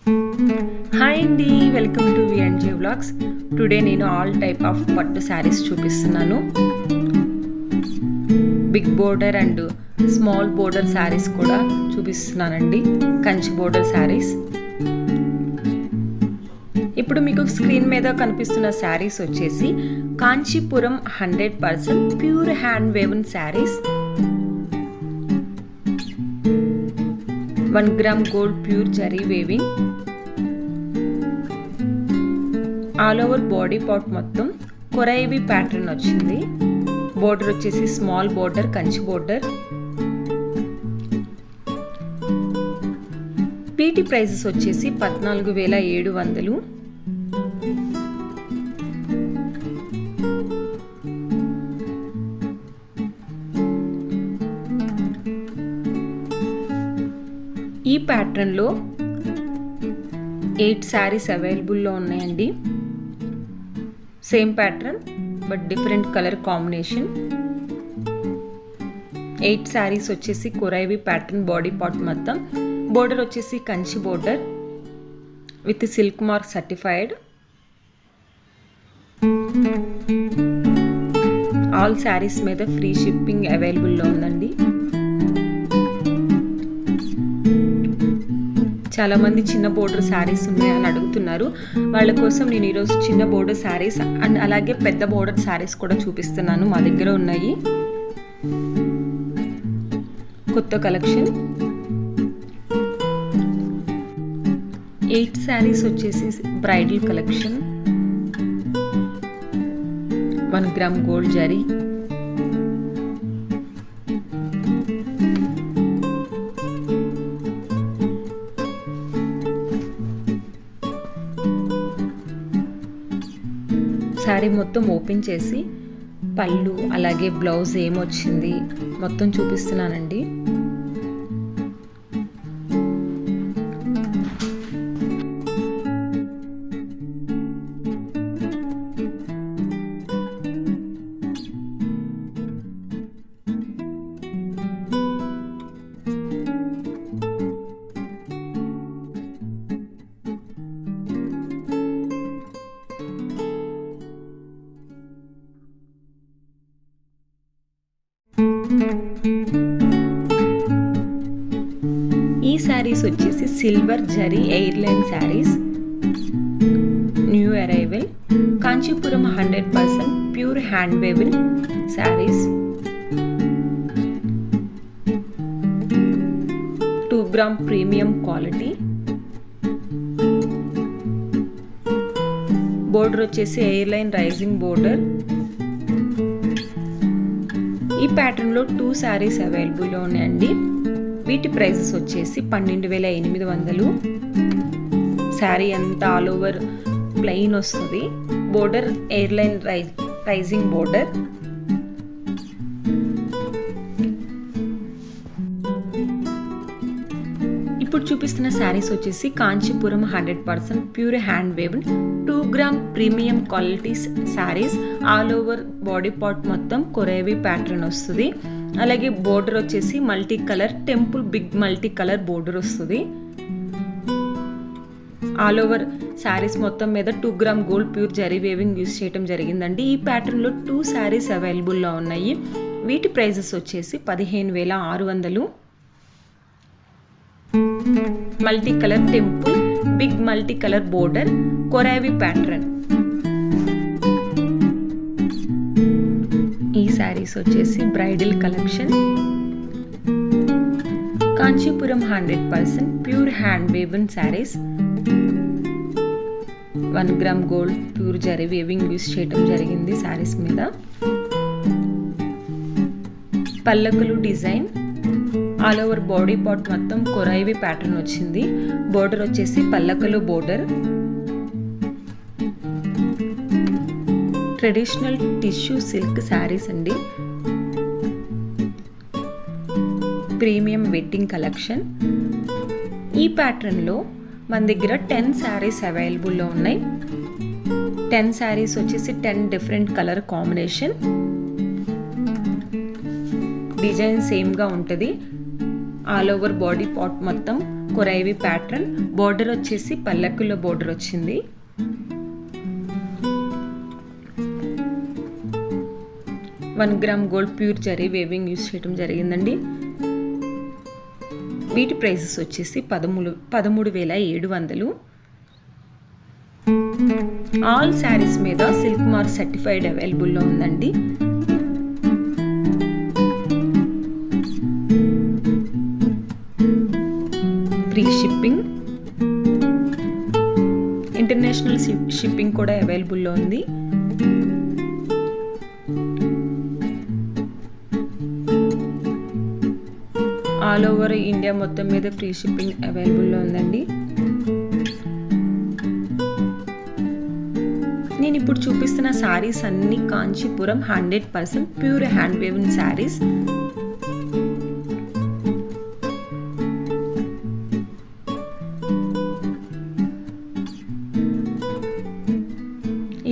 Hi అండి, welcome to V&J వ్లాగ్స్. Today నేను ఆల్ టైప్ ఆఫ్ పట్టు శారీస్ చూపిస్తున్నాను. Big border and small border sarees కూడా చూపిస్తున్నానండి. కంచి బోర్డర్ శారీస్. ఇప్పుడు మీకు స్క్రీన్ మీద కనిపిస్తున్న శారీస్ వచ్చేసి Kanchipuram 100% pure hand woven sarees. 1 gram gold pure zari weaving. All over body part మొత్తం కొరైవి ప్యాటర్న్ వచ్చింది. బోర్డర్ వచ్చేసి స్మాల్ బోర్డర్, కంచి బోర్డర్. వీటి ప్రైజెస్ వచ్చేసి 14,700. ఈ ప్యాటర్న్లో 8 శారీస్ అవైలబుల్లో ఉన్నాయండి. Same pattern but different colour combination. 8 saris వచ్చేసి కొరైవి ప్యాటర్న్ బాడీ పార్ట్ మొత్తం. బోర్డర్ వచ్చేసి Kanchi border with silk mark certified. All saris మీద ఫ్రీ షిప్పింగ్ అవైలబుల్లో ఉందండి. చాలామంది చిన్న బోర్డర్ శారీస్ ఉన్నాయని అడుగుతున్నారు. వాళ్ళ కోసం నేను ఈరోజు చిన్న బోర్డర్ శారీస్ అండ్ అలాగే పెద్ద బోర్డర్ శారీస్ కూడా చూపిస్తున్నాను. మా దగ్గర ఉన్నాయి కొత్త కలెక్షన్. 8 శారీస్ వచ్చేసి bridal collection. 1 gram gold zari. Sari మొత్తం ఓపెన్ చేసి పళ్ళు అలాగే బ్లౌజ్ ఏమొచ్చింది మొత్తం చూపిస్తున్నానండి. ఈ శారీస్ వచ్చేసి silver zari airline sarees. New arrival Kanchipuram 100% pure hand woven sarees. 2 gram premium quality. Border వచ్చేసి ఎయిర్లైన్ రైజింగ్ బోర్డర్. ఈ ప్యాటర్న్లో 2 శారీస్ అవైలబుల్లో ఉన్నాయండి. వీటి ప్రైజెస్ వచ్చేసి 12,800. శారీ అంతా ఆల్ ఓవర్ ప్లెయిన్ వస్తుంది. Border airline rising border. ఇప్పుడు చూపిస్తున్న శారీస్ వచ్చేసి Kanchipuram 100% pure hand weaved 2 gram premium qualities saris. All over body part మొత్తం కొరైవి ప్యాటర్న్ వస్తుంది. అలాగే బోర్డర్ వచ్చేసి multi colour temple big multi colour border వస్తుంది. ఆల్ ఓవర్ శారీస్ మొత్తం మీద 2 gram gold pure zari weaving use చేయడం జరిగిందండి. ఈ ప్యాటర్న్లో 2 శారీస్ అవైలబుల్లో ఉన్నాయి. వీటి ప్రైజెస్ వచ్చేసి 15,600. Multi colour temple big multi colour border korvai pattern. ఈ శారీస్ వచ్చేసి bridal collection. Kanchipuram 100% pure hand woven sarees. 1 gram gold pure zari weaving use చేయడం జరిగింది శారీస్ మీద. పల్లకులు design. All over body part మొత్తం కొరైవి ప్యాటర్న్ వచ్చింది. బోర్డర్ వచ్చేసి పల్లకలు border. Traditional tissue silk sarees అండి. Premium wedding collection. ఈ ప్యాటర్న్లో మన దగ్గర 10 శారీస్ అవైలబుల్లో ఉన్నాయి. 10 శారీస్ వచ్చేసి 10 డిఫరెంట్ కలర్ కాంబినేషన్. డిజైన్ సేమ్గా ఉంటుంది. ఆల్ ఓవర్ బాడీ పార్ట్ మొత్తం కొరైవి ప్యాటర్న్. బోర్డర్ వచ్చేసి పల్లకుల్లో బోర్డర్ వచ్చింది. One gram gold pure zari weaving use చేయడం జరిగిందండి. వీటి ప్రైసెస్ వచ్చేసి 13,700. ఆల్ శారీస్ మీద సిల్క్ మార్క్ సర్టిఫైడ్ అవైలబుల్లో ఉందండి. ఫ్రీ షిప్పింగ్, ఇంటర్నేషనల్ షిప్పింగ్ కూడా అవైలబుల్లో ఉంది. ఆల్ ఓవర్ ఇండియా మొత్తం మీద ఫ్రీ షిప్పింగ్ అవైలబుల్లో ఉందండి. నేను ఇప్పుడు చూపిస్తున్న శారీస్ అన్ని Kanchipuram 100% pure hand woven saris.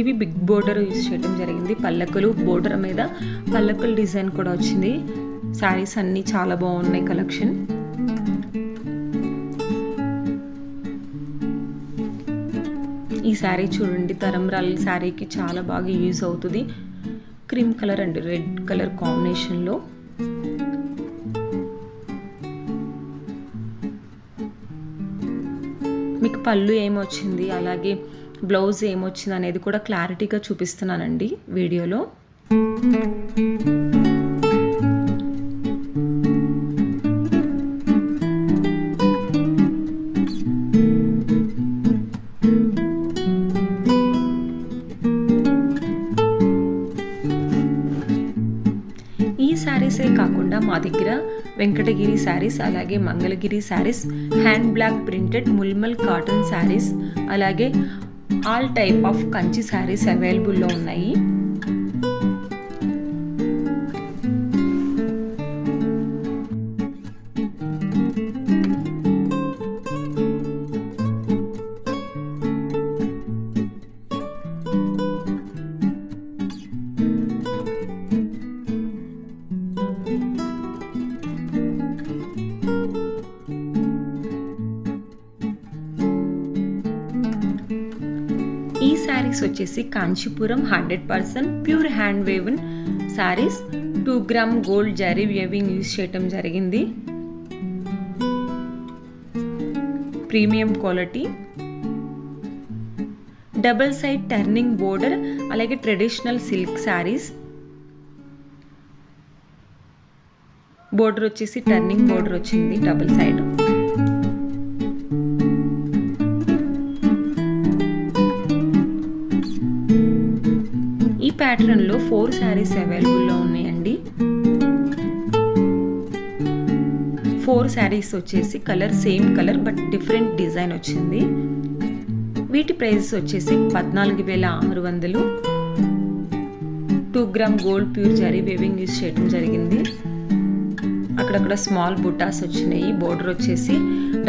ఇవి బిగ్ బోర్డర్ యూజ్ చేయడం జరిగింది. పల్లకులు బోర్డర్ మీద పల్లకుల డిజైన్ కూడా వచ్చింది. శారీస్ అన్నీ చాలా బాగున్నాయి కలెక్షన్. ఈ శారీ చూడండి, తరంబ్రాల శారీకి చాలా బాగా యూజ్ అవుతుంది. Cream colour and red colour కాంబినేషన్లో. మీకు పళ్ళు ఏమొచ్చింది, అలాగే బ్లౌజ్ ఏమొచ్చింది అనేది కూడా క్లారిటీగా చూపిస్తున్నానండి వీడియోలో. ఈ శారీసే కాకుండా మా దగ్గర వెంకటగిరి శారీస్, అలాగే Mangalagiri sarees, hand block printed mulmul cotton sarees, అలాగే all type of Kanchi sarees అవైలబుల్లో ఉన్నాయి. ఈ శారీస్ వచ్చేసి Kanchipuram 100% pure hand woven sarees. 2 gram gold zari weaving use చేయటం జరిగింది. Premium quality, double side turning border, అలాగే ట్రెడిషనల్ సిల్క్ శారీస్. బోర్డర్ వచ్చేసి టర్నింగ్ బోర్డర్ వచ్చింది డబుల్ సైడ్. ఈ ప్యాటర్న్ లో 4 శారీస్ అవైలబుల్లో ఉన్నాయండి. 4 శారీస్ వచ్చేసి colour same colour but different design వచ్చింది. వీటి ప్రైసెస్ వచ్చేసి 14,600. 2 gram gold pure zari weaving use చేయడం జరిగింది. అక్కడక్కడ స్మాల్ బుటాస్ వచ్చినాయి. బోర్డర్ వచ్చేసి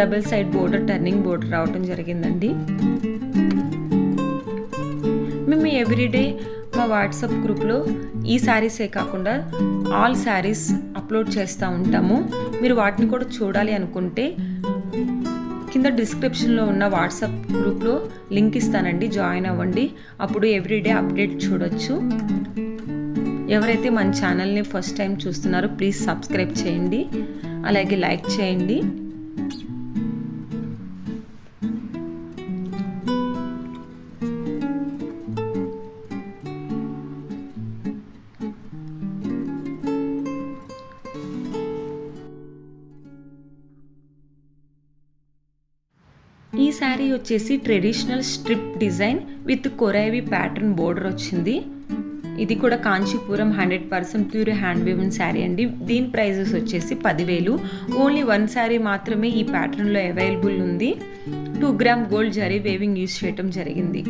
double side border, turning border రావడం జరిగిందండి. మేము ఎవ్రీడే మా వాట్సాప్ గ్రూప్లో ఈ శారీసే కాకుండా ఆల్ శారీస్ అప్లోడ్ చేస్తూ ఉంటాము. మీరు వాటిని కూడా చూడాలి అనుకుంటే కింద డిస్క్రిప్షన్లో ఉన్న వాట్సాప్ గ్రూప్లో లింక్ ఇస్తానండి, జాయిన్ అవ్వండి. అప్పుడు ఎవ్రీడే అప్డేట్ చూడొచ్చు. ఎవరైతే మన ఛానల్ని ఫస్ట్ టైం చూస్తున్నారో ప్లీజ్ సబ్స్క్రైబ్ చేయండి, అలాగే లైక్ చేయండి. ఈ శారీ వచ్చేసి traditional strip design with korvai pattern border వచ్చింది. ఇది కూడా Kanchipuram 100% pure hand woven saree అండి. దీని ప్రైజెస్ వచ్చేసి 10,000. ఓన్లీ 1 శారీ మాత్రమే ఈ ప్యాటర్న్లో అవైలబుల్ ఉంది. 2 gram gold zari weaving use చేయటం జరిగింది.